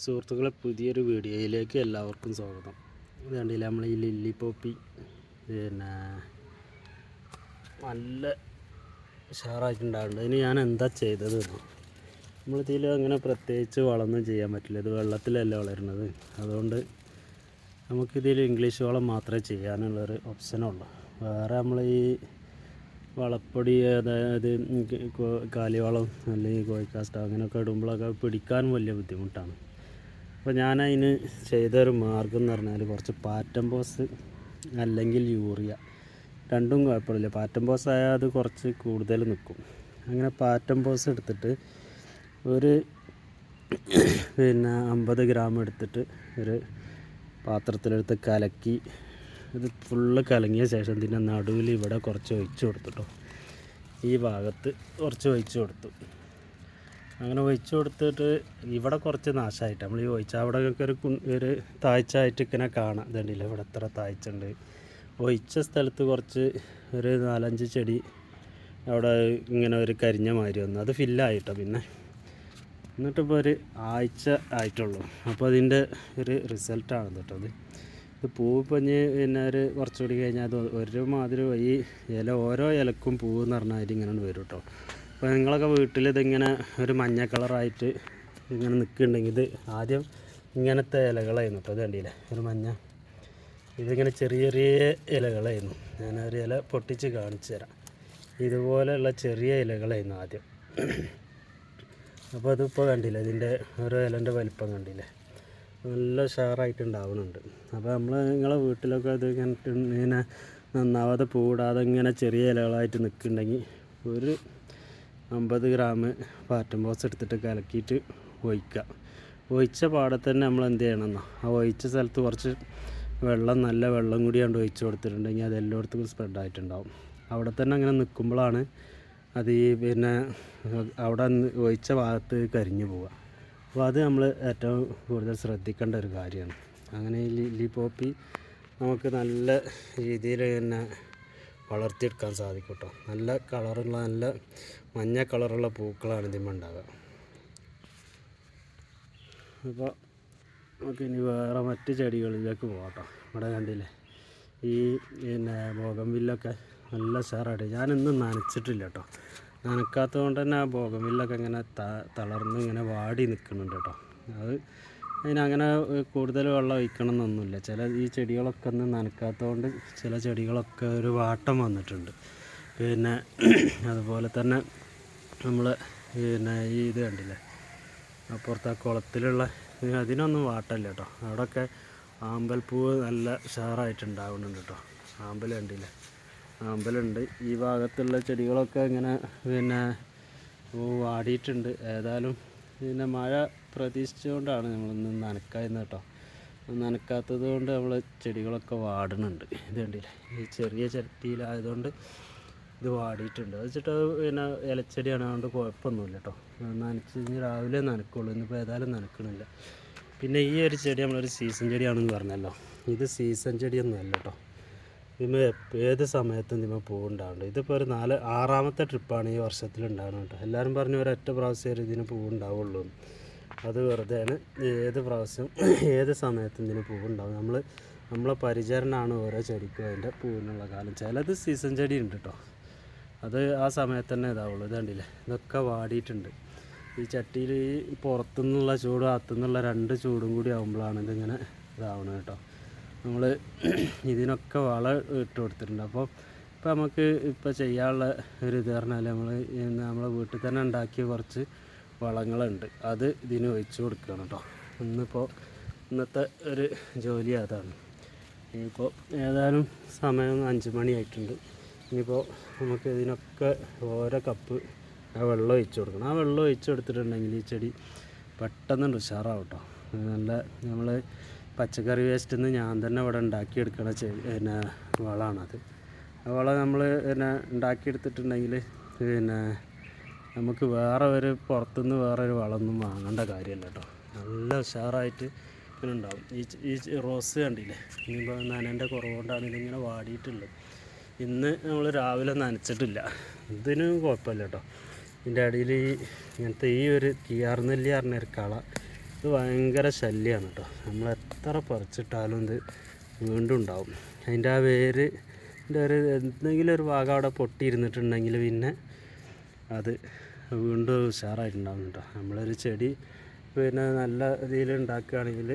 സുഹൃത്തുക്കളെ, പുതിയൊരു വീഡിയോയിലേക്ക് എല്ലാവർക്കും സ്വാഗതം. ഇത് കണ്ടില്ല, നമ്മൾ ഈ ലില്ലി പോപ്പി പിന്നെ നല്ല ഉഷാറായിട്ടുണ്ടാകുന്നുണ്ട്. അതിന് ഞാൻ എന്താ ചെയ്തത്? നമ്മളിതിൽ അങ്ങനെ പ്രത്യേകിച്ച് വളമൊന്നും ചെയ്യാൻ പറ്റില്ല. ഇത് വെള്ളത്തിലല്ല വളരുന്നത്. അതുകൊണ്ട് നമുക്കിതിൽ ഇംഗ്ലീഷ് വളം മാത്രമേ ചെയ്യാനുള്ളൊരു ഓപ്ഷനുള്ളൂ. വേറെ നമ്മൾ ഈ വളപ്പൊടി, അതായത് കാലിവളം അല്ലെങ്കിൽ കോഴിക്കാസ്റ്റോ അങ്ങനെയൊക്കെ ഇടുമ്പോഴൊക്കെ പിടിക്കാൻ വലിയ ബുദ്ധിമുട്ടാണ്. അപ്പോൾ ഞാനതിന് ചെയ്തൊരു മാർഗം എന്ന് പറഞ്ഞാൽ കുറച്ച് പാറ്റംബോസ് അല്ലെങ്കിൽ യൂറിയ, രണ്ടും കുഴപ്പമില്ല. പാറ്റംബോസ് ആയാൽ അത് കുറച്ച് കൂടുതൽ നിൽക്കും. അങ്ങനെ പാറ്റംബോസ് എടുത്തിട്ട് ഒരു 50 ഗ്രാം എടുത്തിട്ട് ഒരു പാത്രത്തിലെടുത്ത് കലക്കി, ഇത് ഫുള്ള് കലങ്ങിയ ശേഷം ഇതിൻ്റെ നടുവിൽ ഇവിടെ കുറച്ച് ഒഴിച്ചു കൊടുത്തിട്ടോ. ഈ ഭാഗത്ത് കുറച്ച് ഒഴിച്ചു കൊടുത്തു. അങ്ങനെ ഒഴിച്ചു കൊടുത്തിട്ട് ഇവിടെ കുറച്ച് നാശമായിട്ട് നമ്മൾ ഈ ഒഴിച്ച അവിടെയൊക്കെ ഒരു താഴ്ചയായിട്ട് ഇങ്ങനെ കാണാം. ഇതുണ്ടല്ലോ, ഇവിടെ എത്ര താഴ്ച ഉണ്ട്. ഒഴിച്ച സ്ഥലത്ത് കുറച്ച് ഒരു 4-5 ചെടി അവിടെ ഇങ്ങനെ ഒരു കരിഞ്ഞ മാതിരി വന്നു. അത് ഫില്ലായിട്ടോ. പിന്നെ എന്നിട്ടിപ്പോൾ ഒരു ആഴ്ച ആയിട്ടുള്ളൂ. അപ്പോൾ അതിൻ്റെ ഒരു റിസൾട്ടാണ് കേട്ടോ. ഇത് പൂവ് പഞ്ഞ് പിന്നെ ഒരു കുറച്ചുകൂടി കഴിഞ്ഞാൽ അത് ഒരുമാതിരി ഈ ഇല, ഓരോ ഇലക്കും പൂവ് എന്ന് പറഞ്ഞാൽ അതിലിങ്ങനെ വരും കേട്ടോ. അപ്പോൾ നിങ്ങളൊക്കെ വീട്ടിൽ ഇതിങ്ങനെ ഒരു മഞ്ഞ കളറായിട്ട് ഇങ്ങനെ നിൽക്കുന്നുണ്ടെങ്കിൽ ഇത് ആദ്യം ഇങ്ങനത്തെ ഇലകളായിരുന്നു കേട്ടോ. ഇത് കണ്ടില്ലേ, ഒരു മഞ്ഞ, ഇതിങ്ങനെ ചെറിയ ചെറിയ ഇലകളായിരുന്നു. ഞാനൊരു ഇല പൊട്ടിച്ച് കാണിച്ചു തരാം. ഇതുപോലെയുള്ള ചെറിയ ഇലകളായിരുന്നു ആദ്യം. അപ്പോൾ അതിപ്പോൾ കണ്ടില്ലേ, ഇതിൻ്റെ ഓരോ ഇലൻ്റെ വലിപ്പം കണ്ടില്ലേ, നല്ല ഉഷാറായിട്ടുണ്ടാവുന്നുണ്ട്. അപ്പോൾ നിങ്ങളെ വീട്ടിലൊക്കെ ഇത് ഇങ്ങനെ നന്നാവാതെ പൂടാതെ ഇങ്ങനെ ചെറിയ ഇലകളായിട്ട് നിൽക്കുന്നുണ്ടെങ്കിൽ ഒരു 50 ഗ്രാം പാറ്റംബോസ് എടുത്തിട്ട് കലക്കിയിട്ട് ഒഴിക്കുക. ഒഴിച്ച പാടെ തന്നെ നമ്മൾ എന്ത് ചെയ്യണമെന്നോ, ആ ഒഴിച്ച സ്ഥലത്ത് കുറച്ച് വെള്ളം, നല്ല വെള്ളം കൂടി കൊണ്ട് ഒഴിച്ച് കൊടുത്തിട്ടുണ്ടെങ്കിൽ അത് എല്ലായിടത്തും സ്പ്രെഡായിട്ടുണ്ടാവും. അവിടെ തന്നെ അങ്ങനെ നിൽക്കുമ്പോഴാണ് അത് ഈ പിന്നെ അവിടെ ഒഴിച്ച ഭാഗത്ത് കരിഞ്ഞു പോവുക. അപ്പോൾ അത് നമ്മൾ ഏറ്റവും കൂടുതൽ ശ്രദ്ധിക്കേണ്ട ഒരു കാര്യമാണ്. അങ്ങനെ ഈ ലില്ലി പോപ്പി നമുക്ക് നല്ല രീതിയിൽ തന്നെ വളർത്തിയെടുക്കാൻ സാധിക്കും കേട്ടോ. നല്ല കളറുള്ള, നല്ല മഞ്ഞ കളറുള്ള പൂക്കളാണ് ഇതിന്മേൽ ഉണ്ടാവുക. അപ്പോൾ നമുക്ക് ഇനി വേറെ മറ്റ് ചെടികളിലേക്ക് പോകാം കേട്ടോ. ഇവിടെ കണ്ടില്ലേ, ഈ പിന്നെ ബോഗൺവില്ലൊക്കെ നല്ല ഉഷാറായിട്ട്, ഞാനിന്നും നനച്ചിട്ടില്ല കേട്ടോ. നനക്കാത്തത് കൊണ്ട് തന്നെ ആ ബോഗൺവില്ലൊക്കെ ഇങ്ങനെ തളർന്ന് ഇങ്ങനെ വാടി നിൽക്കുന്നുണ്ട് കേട്ടോ. അത് അതിനങ്ങനെ കൂടുതൽ വെള്ളം ഒഴിക്കണം എന്നൊന്നുമില്ല. ഈ ചെടികളൊക്കെ ഒന്ന് നനക്കാത്തതുകൊണ്ട് ചില ചെടികളൊക്കെ ഒരു വാട്ടം വന്നിട്ടുണ്ട്. പിന്നെ അതുപോലെ തന്നെ നമ്മൾ പിന്നെ ഈ ഇത് കണ്ടില്ലേ, അപ്പുറത്തെ കുളത്തിലുള്ള അതിനൊന്നും വാട്ടമില്ല കേട്ടോ. അവിടെയൊക്കെ ആമ്പൽപ്പൂവ് നല്ല ഉഷാറായിട്ടുണ്ടാവുന്നുണ്ട് കേട്ടോ. ആമ്പൽ കണ്ടില്ലേ, ആമ്പലുണ്ട്. ഈ ഭാഗത്തുള്ള ചെടികളൊക്കെ ഇങ്ങനെ പിന്നെ വാടിയിട്ടുണ്ട്. ഏതായാലും പിന്നെ മഴ പ്രതീക്ഷിച്ചുകൊണ്ടാണ് നമ്മളിന്ന് നനക്കായിരുന്നു കേട്ടോ. നനക്കാത്തത് കൊണ്ട് നമ്മൾ ചെടികളൊക്കെ വാടുന്നുണ്ട്. ഇത് കണ്ടില്ലേ, ഈ ചെറിയ ചട്ടിയിലായതുകൊണ്ട് ഇത് വാടിയിട്ടുണ്ട്. അത് വെച്ചിട്ട് പിന്നെ ഇലച്ചെടിയാണ്, അതുകൊണ്ട് കുഴപ്പമൊന്നുമില്ല കേട്ടോ. നനച്ച് കഴിഞ്ഞ് രാവിലെ നനക്കുള്ളൂ. ഇന്നിപ്പോൾ ഏതായാലും നനക്കണില്ല. പിന്നെ ഈ ഒരു ചെടി നമ്മളൊരു സീസൺ ചെടിയാണെന്ന് പറഞ്ഞല്ലോ. ഇത് സീസൺ ചെടിയൊന്നുമല്ല കേട്ടോ. ഇതിന് ഏത് സമയത്തും ഇതിന് പൂവുണ്ടാവുന്നുണ്ട്. ഇതിപ്പോൾ ഒരു 6-ാമത്തെ ട്രിപ്പാണ് ഈ വർഷത്തിലുണ്ടാകുന്നത് കേട്ടോ. എല്ലാവരും പറഞ്ഞു ഒരൊറ്റ പ്രാവശ്യം ഇതിന് പൂവുണ്ടാവുള്ളൂ. അത് വെറുതെയാണ്. ഏത് പ്രാവശ്യം ഏത് സമയത്തും ഇതിന് പൂവുണ്ടാവും. നമ്മളെ പരിചരണമാണ് ഓരോ ചെടിക്കും അതിൻ്റെ പൂവിനുള്ള കാലം. ചിലത് സീസൺ ചെടി ഉണ്ട് കേട്ടോ, അത് ആ സമയത്ത് തന്നെ ഇതാവുള്ളൂ. ഇത് കണ്ടില്ലേ, ഇതൊക്കെ വാടിയിട്ടുണ്ട്. ഈ ചട്ടിയിൽ ഈ പുറത്തുനിന്നുള്ള ചൂടും അകത്തുനിന്നുള്ള 2 ചൂടും കൂടി ആകുമ്പോഴാണ് ഇതിങ്ങനെ ഇതാവണം കേട്ടോ. നമ്മൾ ഇതിനൊക്കെ വളം ഇട്ട് കൊടുത്തിട്ടുണ്ട്. അപ്പോൾ നമുക്ക് ഇപ്പോൾ ചെയ്യാനുള്ള ഒരു ഇത് പറഞ്ഞാൽ നമ്മളെ വീട്ടിൽ തന്നെ ഉണ്ടാക്കിയ കുറച്ച് വളങ്ങളുണ്ട്. അത് ഇതിന് ഒഴിച്ച് കൊടുക്കുകയാണ് കേട്ടോ. ഇന്നത്തെ ഒരു ജോലി അതാണ്. ഇനിയിപ്പോൾ ഏതായാലും സമയം 5 മണിയായിട്ടുണ്ട്. ഇനിയിപ്പോൾ നമുക്ക് ഇതിനൊക്കെ ഓരോ കപ്പ് ആ വെള്ളം ഒഴിച്ച് കൊടുക്കണം. ആ വെള്ളം ഒഴിച്ച് കൊടുത്തിട്ടുണ്ടെങ്കിൽ ഈ ചെടി പെട്ടെന്ന് ഉഷാറാവും കേട്ടോ. നല്ല നമ്മൾ പച്ചക്കറി വേസ്റ്റിൽ നിന്ന് ഞാൻ തന്നെ ഇവിടെ ഉണ്ടാക്കിയെടുക്കണ പിന്നെ വളമാണത്. ആ വളം നമ്മൾ പിന്നെ ഉണ്ടാക്കിയെടുത്തിട്ടുണ്ടെങ്കിൽ പിന്നെ നമുക്ക് പുറത്തുനിന്ന് വേറൊരു വളമൊന്നും വാങ്ങേണ്ട കാര്യമില്ല കേട്ടോ. നല്ല ഉഷാറായിട്ട് ഇങ്ങനെ ഉണ്ടാവും. ഈ റോസ് കണ്ടില്ലേ, ഇനിയിപ്പോൾ നനൻ്റെ കുറവുകൊണ്ടാണ് ഇതിങ്ങനെ വാടിയിട്ടുള്ളത്. ഇന്ന് നമ്മൾ രാവിലെ നനച്ചിട്ടില്ല. ഇതിനും കുഴപ്പമില്ല കേട്ടോ. ഇതിൻ്റെ അടിയിൽ ഇങ്ങനത്തെ ഈ ഒരു കിയാർനെല്ലി പറഞ്ഞൊരു കള ഇത് ഭയങ്കര ശല്യമാണ് കേട്ടോ. നമ്മൾ എത്ര പറിച്ചിട്ടാലും ഇത് വീണ്ടും ഉണ്ടാവും. അതിൻ്റെ ആ വേരിൻ്റെ എന്തെങ്കിലും ഒരു ഭാഗം അവിടെ പൊട്ടിയിരുന്നിട്ടുണ്ടെങ്കിൽ പിന്നെ അത് വീണ്ടും ഉഷാറായിട്ടുണ്ടാവും കേട്ടോ. നമ്മളൊരു ചെടി നല്ല രീതിയിൽ ഉണ്ടാക്കുകയാണെങ്കിൽ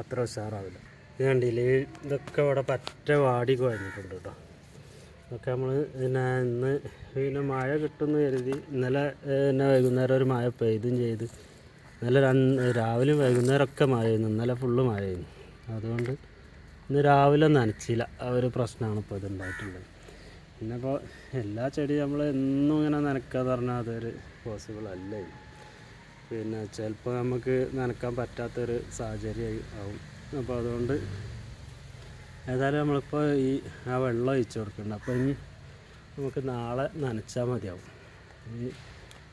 അത്ര ഉഷാറാവില്ല. ഇത് കണ്ടില്ലേ, ഇതൊക്കെ ഇവിടെ പറ്റ വാടി കുഴഞ്ഞിട്ടുണ്ട് കേട്ടോ. ഒക്കെ നമ്മൾ ഇന്ന് മഴ കിട്ടുമെന്ന് കരുതി ഇന്നലെ വൈകുന്നേരം ഒരു മഴ പെയ്തും ചെയ്ത്. ഇന്നലെ രാവിലെ വൈകുന്നേരമൊക്കെ മഴയായിരുന്നു. ഇന്നലെ ഫുള്ള് മഴയായിരുന്നു. അതുകൊണ്ട് ഇന്ന് രാവിലെ നനച്ചില്ല. ആ ഒരു പ്രശ്നമാണ് ഇപ്പോൾ ഇതുണ്ടായിട്ടുള്ളത്. പിന്നിപ്പോൾ എല്ലാ ചെടിയും നമ്മൾ എന്നും ഇങ്ങനെ നനക്കാന്ന് പറഞ്ഞാൽ അതൊരു പോസിബിൾ അല്ല. ചിലപ്പോൾ നമുക്ക് നനക്കാൻ പറ്റാത്തൊരു സാഹചര്യമായി ആവും. അപ്പോൾ അതുകൊണ്ട് ഏതായാലും നമ്മളിപ്പോൾ ആ വെള്ളം ഒഴിച്ച് കൊടുക്കുന്നുണ്ട്. അപ്പോൾ ഇനി നമുക്ക് നാളെ നനച്ചാൽ മതിയാവും.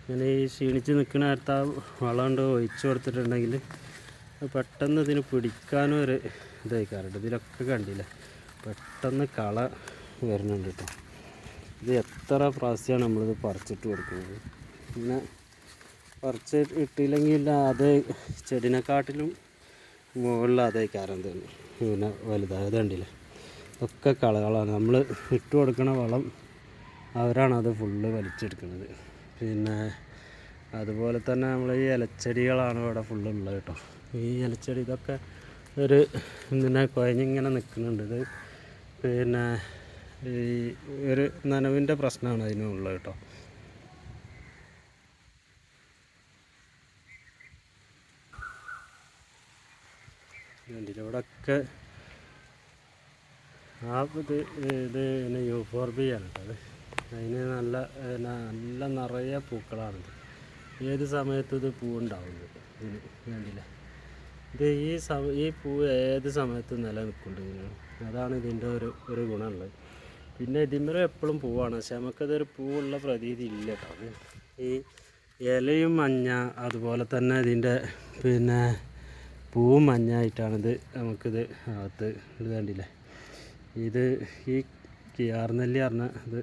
ഇങ്ങനെ ക്ഷീണിച്ച് നിൽക്കുന്ന നേരത്ത് ആ വളം കൊണ്ട് ഒഴിച്ച് കൊടുത്തിട്ടുണ്ടെങ്കിൽ പെട്ടെന്ന് ഇതിന് പിടിക്കാനും ഒരു ഇതായിക്കാറുണ്ട്. ഇതിലൊക്കെ കണ്ടില്ലേ, പെട്ടെന്ന് കള വരുന്നുണ്ട് കേട്ടോ. ഇത് എത്ര പ്രാവശ്യമാണ് നമ്മളിത് പറിച്ചിട്ട് കൊടുക്കുന്നത്. പിന്നെ പറിച്ച് ഇട്ടില്ലെങ്കിൽ അത് ചെടിനെക്കാട്ടിലും മുകളിൽ അതേ കാരണം തന്നെ വലുതായത് കണ്ടില്ലേ. ഒക്കെ കളകളാണ്. നമ്മൾ ഇട്ട് കൊടുക്കണ വളം അവരാണ് ഫുള്ള് വലിച്ചെടുക്കുന്നത്. അതുപോലെ തന്നെ നമ്മൾ ഈ ഇലച്ചെടികളാണ് ഇവിടെ ഫുള്ളുള്ളത് കേട്ടോ. ഈ ഇലച്ചെടി ഇതൊക്കെ ഒരു കുഴഞ്ഞിങ്ങനെ നിൽക്കുന്നുണ്ട്. ഇത് ഈ ഒരു നനവിൻ്റെ പ്രശ്നമാണ് അതിനുള്ളത് കേട്ടോ. ഇവിടെയൊക്കെ ഇത് യൂഫോർബിയാണ് കേട്ടോ. അതിന് നല്ല നിറയെ പൂക്കളാണിത്. ഏത് സമയത്തും ഇത് പൂവുണ്ടാവുന്നത്. ഇതിന് വേണ്ടിയില്ല. ഇത് ഈ പൂവ് ഏത് സമയത്തും നിലനിൽക്കുന്നുണ്ട്. അതാണ് ഇതിൻ്റെ ഒരു ഗുണമുള്ളത്. പിന്നെ ഇതിന്മേൽ എപ്പോഴും പൂവാണ്. പക്ഷെ നമുക്കതൊരു പൂവുള്ള പ്രതീതി ഇല്ല കേട്ടോ. അത് ഈ ഇലയും മഞ്ഞ, അതുപോലെ തന്നെ ഇതിൻ്റെ പൂവും മഞ്ഞായിട്ടാണിത് നമുക്കിത് അകത്ത് ഇത് കണ്ടില്ലേ. ഇത് ഈ കിയാർനെല്ലി പറഞ്ഞ ഇത്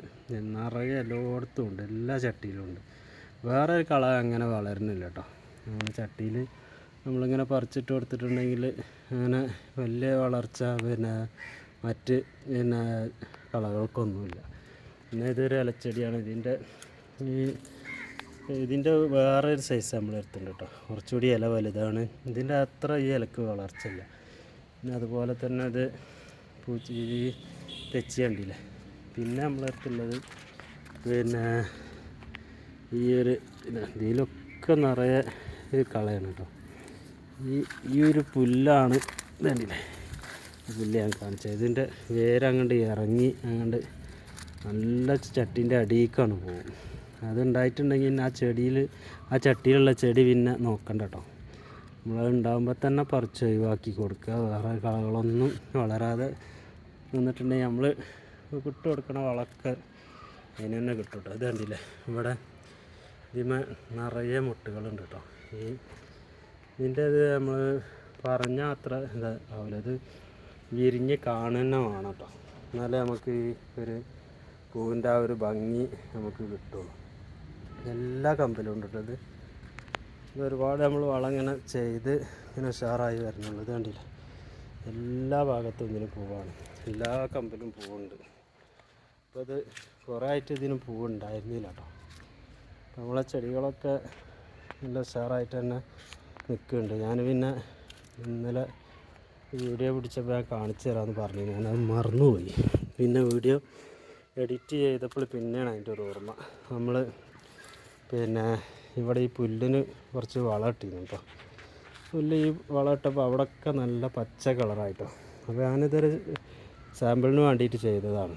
നിറയെ എല്ലായിടത്തും ഉണ്ട്, എല്ലാ ചട്ടിയിലും ഉണ്ട്. വേറെ ഒരു കള അങ്ങനെ വളരുന്നില്ല കേട്ടോ. ചട്ടിയിൽ നമ്മളിങ്ങനെ പറിച്ചിട്ട് കൊടുത്തിട്ടുണ്ടെങ്കിൽ അങ്ങനെ വലിയ വളർച്ച മറ്റ് കളകൾക്കൊന്നുമില്ല. പിന്നെ ഇതൊരു ഇലച്ചെടിയാണ്. ഇതിൻ്റെ വേറൊരു സൈസ് നമ്മൾ എടുത്തിട്ടുണ്ട് കേട്ടോ. കുറച്ചുകൂടി ഇല വലുതാണ്. ഇതിൻ്റെ അത്ര ഈ ഇലക്ക് വളർച്ചയില്ല. പിന്നെ അതുപോലെ തന്നെ ഇത് തെച്ചി കണ്ടില്ലേ. പിന്നെ നമ്മളെടുത്തുള്ളത് ഈ ഇതിലൊക്കെ നിറയെ കളയാണ് കേട്ടോ. ഈ ഒരു പുല്ലാണ് ഇതല്ലേ. പുല്ല് ഞാൻ കാണിച്ചത്. ഇതിൻ്റെ വേരങ്ങോട്ട് ഇറങ്ങി അങ്ങോട്ട് നല്ല ചട്ടീൻ്റെ അടിയിലേക്കാണ് പോകും. അതുണ്ടായിട്ടുണ്ടെങ്കിൽ ആ ചട്ടിയിലുള്ള ചെടി പിന്നെ നോക്കണ്ട കേട്ടോ. നമ്മളത് ഉണ്ടാകുമ്പോൾ തന്നെ പറിച്ച് ഒഴിവാക്കി കൊടുക്കുക. വേറെ കളകളൊന്നും വളരാതെ നിന്നിട്ടുണ്ടെങ്കിൽ നമ്മൾ കിട്ടു കൊടുക്കണ വളമൊക്കെ അതിന് തന്നെ കിട്ടും കേട്ടോ. ഇത് കണ്ടില്ലേ, ഇവിടെ ഇതിമേ നിറയെ മുട്ടുകളുണ്ട് കേട്ടോ. ഇതിൻ്റെ ഇത് നമ്മൾ പറഞ്ഞാൽ അത്ര ഇതാവില്ല. ഇത് വിരിഞ്ഞ് കാണുന്ന വേണം കേട്ടോ. എന്നാലേ നമുക്ക് ഈ ഒരു പൂവിൻ്റെ ആ ഒരു ഭംഗി നമുക്ക് കിട്ടുള്ളൂ. എല്ലാ കമ്പിലും ഉണ്ട് കേട്ടോ. ഇത് ഒരുപാട് നമ്മൾ വളം ഇങ്ങനെ ചെയ്ത് ഇങ്ങനെ ഉഷാറായി വരുന്നുള്ളൂ. ഇത് കണ്ടില്ല, എല്ലാ ഭാഗത്തും ഇതിന് പൂവാണ്. എല്ലാ കമ്പിലും പൂവുണ്ട്. അപ്പോൾ ഇത് കുറേ ആയിട്ട് ഇതിന് പൂവുണ്ടായിരുന്നില്ല കേട്ടോ. നമ്മളെ ചെടികളൊക്കെ നല്ല ഉഷാറായിട്ട് തന്നെ നിൽക്കുന്നുണ്ട്. ഞാൻ പിന്നെ ഇന്നലെ വീഡിയോ പിടിച്ചപ്പോൾ ഞാൻ കാണിച്ചു തരാമെന്ന് പറഞ്ഞു. ഞാനത് മറന്നുപോയി. പിന്നെ വീഡിയോ എഡിറ്റ് ചെയ്തപ്പോൾ പിന്നെയാണ് അതിൻ്റെ ഒരു ഓർമ്മ. നമ്മൾ ഇവിടെ ഈ പുല്ലിന് കുറച്ച് വളം ഇട്ടിരുന്നു കേട്ടോ. പുല്ല് ഈ വളം ഇട്ടപ്പോൾ അവിടെയൊക്കെ നല്ല പച്ച കളറായിട്ടോ. അപ്പോൾ ഞാനിതൊരു സാമ്പിളിന് വേണ്ടിയിട്ട് ചെയ്തതാണ്.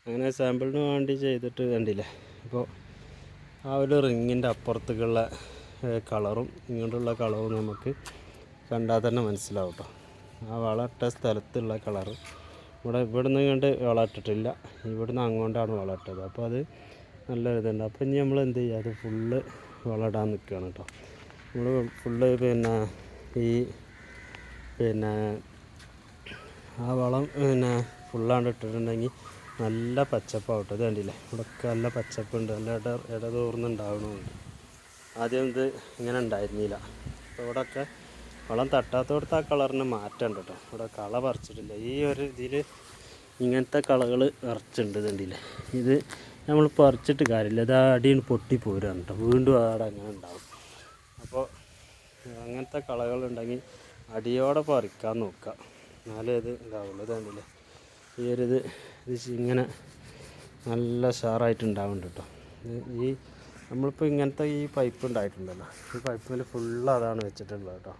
അങ്ങനെ സാമ്പിളിന് വേണ്ടി ചെയ്തിട്ട് കണ്ടില്ലേ. അപ്പോൾ ആ ഒരു റിങ്ങിൻ്റെ അപ്പുറത്തേക്കുള്ള കളറും ഇങ്ങോട്ടുള്ള കളറും നമുക്ക് കണ്ടാൽ തന്നെ മനസ്സിലാവും കേട്ടോ. ആ വളമിട്ട സ്ഥലത്തുള്ള കളറ് ഇവിടുന്ന് ഇങ്ങോട്ട് വളം ഇട്ടിട്ടില്ല, ഇവിടുന്ന് അങ്ങോട്ടാണ് വളം ഇട്ടത്. അപ്പോൾ അത് നല്ല ഇതുണ്ട്. അപ്പോൾ ഇനി നമ്മൾ എന്ത് ചെയ്യുക, അത് ഫുള്ള് വളം ഇടാൻ നിൽക്കുകയാണ് കേട്ടോ. നമ്മൾ ഫുള്ള് ഈ ആ വളം ഫുള്ളാണ്ട് ഇട്ടിട്ടുണ്ടെങ്കിൽ നല്ല പച്ചപ്പാവട്ടെ. ഇത് കണ്ടില്ലേ, ഇവിടെയൊക്കെ നല്ല പച്ചപ്പുണ്ട്, നല്ല ഇടതൂർന്നുണ്ടാവണമുണ്ട്. ആദ്യം ഇത് ഇങ്ങനെ ഉണ്ടായിരുന്നില്ല. അപ്പോൾ ഇവിടെയൊക്കെ വളം തട്ടാത്തോടത്ത് ആ കളറിന് മാറ്റം ഉണ്ട് കേട്ടോ. ഇവിടെ കള പറിച്ചിട്ടില്ല. ഈ ഒരു ഇതിൽ ഇങ്ങനത്തെ കളകൾ പറിച്ചിട്ടുണ്ട്. ഇതുണ്ടല്ലേ, ഇത് നമ്മൾ പറിച്ചിട്ട് കാര്യമില്ല, ഇത് അടിയിൽ പൊട്ടിപ്പോരാണ് കേട്ടോ. വീണ്ടും അവിടെ അങ്ങനെ ഉണ്ടാവും. അപ്പോൾ അങ്ങനത്തെ കളകളുണ്ടെങ്കിൽ അടിയോടെ പറിക്കാൻ നോക്കുക, എന്നാലേ ഇത് ഉണ്ടാവുള്ളൂ. ഇതുണ്ടല്ലേ, ഈ ഒരു ഇത് ഇങ്ങനെ നല്ല ഷാറായിട്ടുണ്ടാവുന്നുണ്ട് കേട്ടോ. ഈ നമ്മളിപ്പോൾ ഇങ്ങനത്തെ ഈ പൈപ്പ് ഉണ്ടായിട്ടുണ്ടല്ലോ, ഈ പൈപ്പിൽ ഫുള്ള് അതാണ് വെച്ചിട്ടുള്ളത് കേട്ടോ.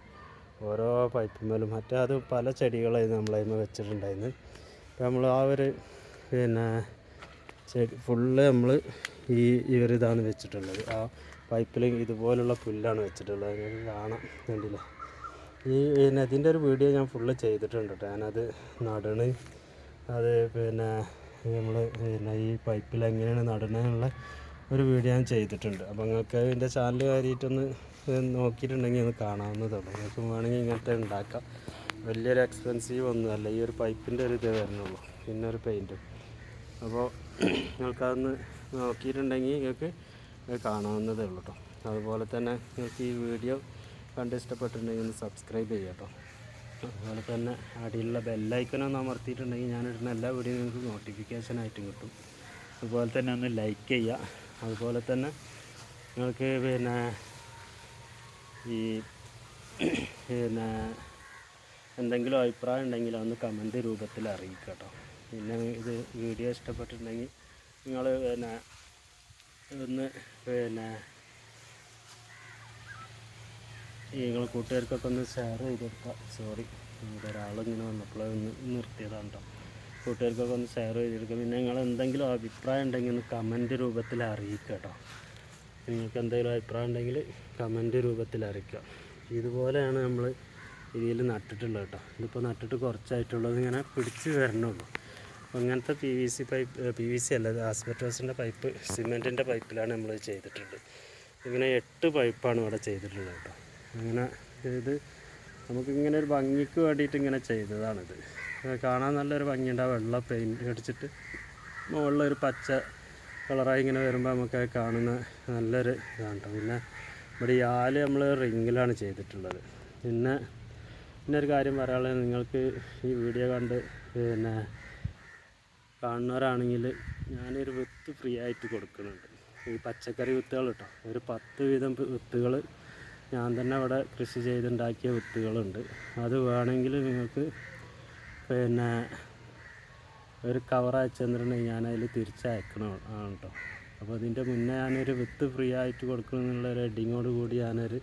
ഓരോ പൈപ്പിന്മേലും മറ്റേ അത് പല ചെടികളായിരുന്നു നമ്മളതിന് വെച്ചിട്ടുണ്ടായിരുന്നു. അപ്പോൾ നമ്മൾ ആ ഒരു ചെടി ഫുള്ള് നമ്മൾ ഇതാണ് വെച്ചിട്ടുള്ളത്. ആ പൈപ്പിൽ ഇതുപോലുള്ള പുല്ലാണ് വെച്ചിട്ടുള്ളത്. അതിന് കാണാം, കണ്ടില്ലേ. ഇതിൻ്റെ ഒരു വീഡിയോ ഞാൻ ഫുള്ള് ചെയ്തിട്ടുണ്ട് കേട്ടോ. ഞാനത് നടണ്, അത് നമ്മൾ ഈ പൈപ്പിൽ എങ്ങനെയാണ് നടണമെന്നുള്ള ഒരു വീഡിയോ ഞാൻ ചെയ്തിട്ടുണ്ട്. അപ്പോൾ നിങ്ങൾക്ക് എൻ്റെ ചാനൽ കയറിയിട്ടൊന്ന് നോക്കിയിട്ടുണ്ടെങ്കിൽ ഒന്ന് കാണാവുന്നതുള്ളൂ. നിങ്ങൾക്ക് വേണമെങ്കിൽ ഇങ്ങനത്തെ ഉണ്ടാക്കാം. വലിയൊരു എക്സ്പെൻസീവ് ഒന്നുമല്ല. ഈ ഒരു പൈപ്പിൻ്റെ ഒരു ഇത് വരുന്നുള്ളൂ, പിന്നെ ഒരു പെയിൻറ്റും. അപ്പോൾ നിങ്ങൾക്കതൊന്ന് നോക്കിയിട്ടുണ്ടെങ്കിൽ നിങ്ങൾക്ക് കാണാവുന്നതേ ഉള്ളൂ കേട്ടോ. അതുപോലെ തന്നെ നിങ്ങൾക്ക് ഈ വീഡിയോ കണ്ട് ഇഷ്ടപ്പെട്ടിട്ടുണ്ടെങ്കിൽ ഒന്ന് സബ്സ്ക്രൈബ് ചെയ്യുക കേട്ടോ. അതുപോലെ തന്നെ അടിയിലുള്ള ബെല്ലൈക്കനൊന്ന് അമർത്തിയിട്ടുണ്ടെങ്കിൽ ഞാനിടുന്ന എല്ലാ വീഡിയോയും നിങ്ങൾക്ക് നോട്ടിഫിക്കേഷനായിട്ടും കിട്ടും. അതുപോലെ തന്നെ ഒന്ന് ലൈക്ക് ചെയ്യുക. അതുപോലെ തന്നെ നിങ്ങൾക്ക് ഈ എന്തെങ്കിലും അഭിപ്രായം ഉണ്ടെങ്കിൽ ഒന്ന് കമൻറ്റ് രൂപത്തിൽ അറിയിക്കുക കേട്ടോ. പിന്നെ ഇത് വീഡിയോ ഇഷ്ടപ്പെട്ടിട്ടുണ്ടെങ്കിൽ നിങ്ങൾ ഒന്ന് നിങ്ങൾ കൂട്ടുകാർക്കൊക്കെ ഒന്ന് ഷെയർ ചെയ്ത് കൊടുക്കുക. സോറി, ഒരാളിങ്ങനെ വന്നപ്പോൾ ഒന്ന് നിർത്തിയതാണ് കേട്ടോ. കൂട്ടുകാർക്കൊക്കെ ഒന്ന് ഷെയർ ചെയ്തെടുക്കുക. പിന്നെ നിങ്ങൾ എന്തെങ്കിലും അഭിപ്രായം ഉണ്ടെങ്കിൽ ഒന്ന് കമൻറ്റ് രൂപത്തിൽ അറിയിക്കുക കേട്ടോ. നിങ്ങൾക്ക് എന്തെങ്കിലും അഭിപ്രായം ഉണ്ടെങ്കിൽ കമൻറ്റ് രൂപത്തിൽ അറിയിക്കുക. ഇതുപോലെയാണ് നമ്മൾ ഇതിൽ നട്ടിട്ടുള്ളത് കേട്ടോ. ഇതിപ്പോൾ നട്ടിട്ട് കുറച്ചായിട്ടുള്ളത്, ഇങ്ങനെ പിടിച്ച് വരണുള്ളൂ. അപ്പോൾ ഇങ്ങനത്തെ PVC അല്ല, ആസ്ബറ്റോസിൻ്റെ പൈപ്പ്, സിമെൻറ്റിൻ്റെ പൈപ്പിലാണ് നമ്മൾ ചെയ്തിട്ടുള്ളത്. ഇങ്ങനെ 8 പൈപ്പാണ് ഇവിടെ ചെയ്തിട്ടുള്ളത് കേട്ടോ. അങ്ങനെ ഇത് നമുക്കിങ്ങനെ ഒരു ഭംഗിക്ക് വേണ്ടിയിട്ട് ഇങ്ങനെ ചെയ്തതാണിത്. കാണാൻ നല്ലൊരു ഭംഗിയുണ്ടാവും. വെള്ള പെയിൻറ്റ് അടിച്ചിട്ട് മുകളിലൊരു പച്ച കളറായി ഇങ്ങനെ വരുമ്പോൾ നമുക്ക് കാണുന്ന നല്ലൊരു ഇതാണ് കേട്ടോ. പിന്നെ ഇവിടെ ഈ ആല് നമ്മൾ റിങ്ങിലാണ് ചെയ്തിട്ടുള്ളത്. പിന്നെ ഒരു കാര്യം പറയാനുള്ളത്, നിങ്ങൾക്ക് ഈ വീഡിയോ കണ്ട് കാണുന്നവരാണെങ്കിൽ ഞാനൊരു വിത്ത് ഫ്രീ ആയിട്ട് കൊടുക്കുന്നുണ്ട്. ഈ പച്ചക്കറി വിത്തുകൾ കേട്ടോ. ഒരു 10 വീതം വിത്തുകൾ ഞാൻ തന്നെ അവിടെ കൃഷി ചെയ്തുണ്ടാക്കിയ വിത്തുകളുണ്ട്. അത് വേണമെങ്കിൽ നിങ്ങൾക്ക് ഒരു കവർ അയച്ചു തന്നിട്ടുണ്ടെങ്കിൽ ഞാനതിൽ തിരിച്ചയക്കണം ആണ് കേട്ടോ. അപ്പോൾ അതിൻ്റെ മുന്നേ ഞാനൊരു വിത്ത് ഫ്രീ ആയിട്ട് കൊടുക്കണം എന്നുള്ളൊരു ഹെഡിങ്ങോട് കൂടി ഞാനൊരു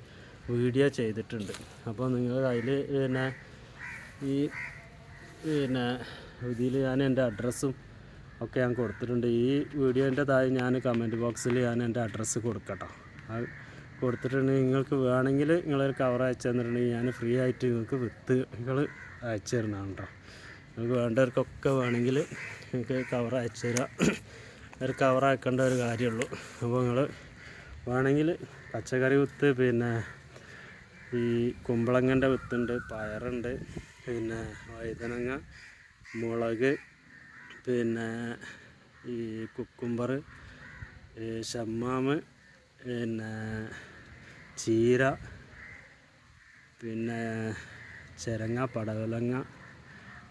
വീഡിയോ ചെയ്തിട്ടുണ്ട്. അപ്പോൾ നിങ്ങൾ അതിൽ ഈ ഇതിൽ ഞാൻ എൻ്റെ അഡ്രസ്സും ഒക്കെ ഞാൻ കൊടുത്തിട്ടുണ്ട്. ഈ വീഡിയോൻ്റെ താഴെ ഞാൻ കമൻറ്റ് ബോക്സിൽ ഞാൻ എൻ്റെ അഡ്രസ്സ് കൊടുക്കട്ടോ. അത് കൊടുത്തിട്ടുണ്ടെങ്കിൽ നിങ്ങൾക്ക് വേണമെങ്കിൽ നിങ്ങളൊരു കവർ അയച്ചു തന്നിട്ടുണ്ടെങ്കിൽ ഞാൻ ഫ്രീ ആയിട്ട് നിങ്ങൾക്ക് വിത്തുകൾ അയച്ചു തരുന്നതാണ് കേട്ടോ. നിങ്ങൾക്ക് വേണ്ടവർക്കൊക്കെ വേണമെങ്കിൽ നിങ്ങൾക്ക് കവർ അയച്ചു തരാം. ഒരു കവർ ആക്കേണ്ട ഒരു കാര്യമുള്ളൂ. അപ്പോൾ നിങ്ങൾ വേണമെങ്കിൽ പച്ചക്കറി വിത്ത്, ഈ കുമ്പളങ്ങൻ്റെ വിത്തുണ്ട്, പയറുണ്ട്, വഴുതനങ്ങ, മുളക്, ഈ കുക്കുംബർ, ഷമ്മാമ്, ചീര, ചിരങ്ങ, പടവലങ്ങ,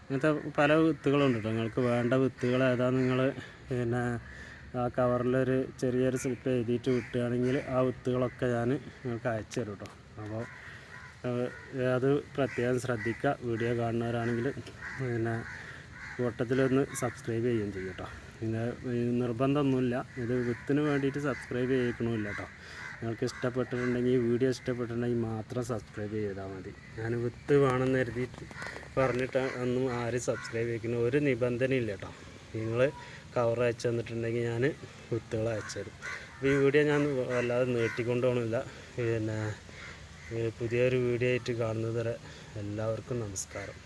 അങ്ങനത്തെ പല വിത്തുകളുണ്ട് കേട്ടോ. നിങ്ങൾക്ക് വേണ്ട വിത്തുകൾ ഏതാണെന്ന് നിങ്ങൾ ആ കവറിലൊരു ചെറിയൊരു സ്ലിപ്പ് എഴുതിയിട്ട് വിട്ടുകയാണെങ്കിൽ ആ വിത്തുകളൊക്കെ ഞാൻ നിങ്ങൾക്ക് അയച്ചു തരും കേട്ടോ. അപ്പോൾ അത് പ്രത്യേകം ശ്രദ്ധിക്കുക. വീഡിയോ കാണുന്നവരാണെങ്കിൽ കൂട്ടത്തിലൊന്ന് സബ്സ്ക്രൈബ് ചെയ്യുകയും ചെയ്യും കേട്ടോ. പിന്നെ നിർബന്ധമൊന്നുമില്ല, ഇത് വിത്തിന് വേണ്ടിയിട്ട് സബ്സ്ക്രൈബ് ചെയ്യിക്കണമില്ല കേട്ടോ. നിങ്ങൾക്ക് ഇഷ്ടപ്പെട്ടിട്ടുണ്ടെങ്കിൽ, ഈ വീഡിയോ ഇഷ്ടപ്പെട്ടിട്ടുണ്ടെങ്കിൽ മാത്രം സബ്സ്ക്രൈബ് ചെയ്താൽ മതി. ഞാൻ വിത്ത് വേണമെന്ന് കരുതിയിട്ട് പറഞ്ഞിട്ട് ഒന്നും ആരും സബ്സ്ക്രൈബ് ചെയ്യിക്കുന്ന ഒരു നിബന്ധനയില്ല കേട്ടോ. നിങ്ങൾ കവർ അയച്ചു തന്നിട്ടുണ്ടെങ്കിൽ ഞാൻ വിത്തുകൾ അയച്ചു തരും. അപ്പോൾ ഈ വീഡിയോ ഞാൻ വല്ലാതെ നീട്ടിക്കൊണ്ട് പോകണില്ല. പുതിയൊരു വീഡിയോ ആയിട്ട് കാണുന്നത് വരെ എല്ലാവർക്കും നമസ്കാരം.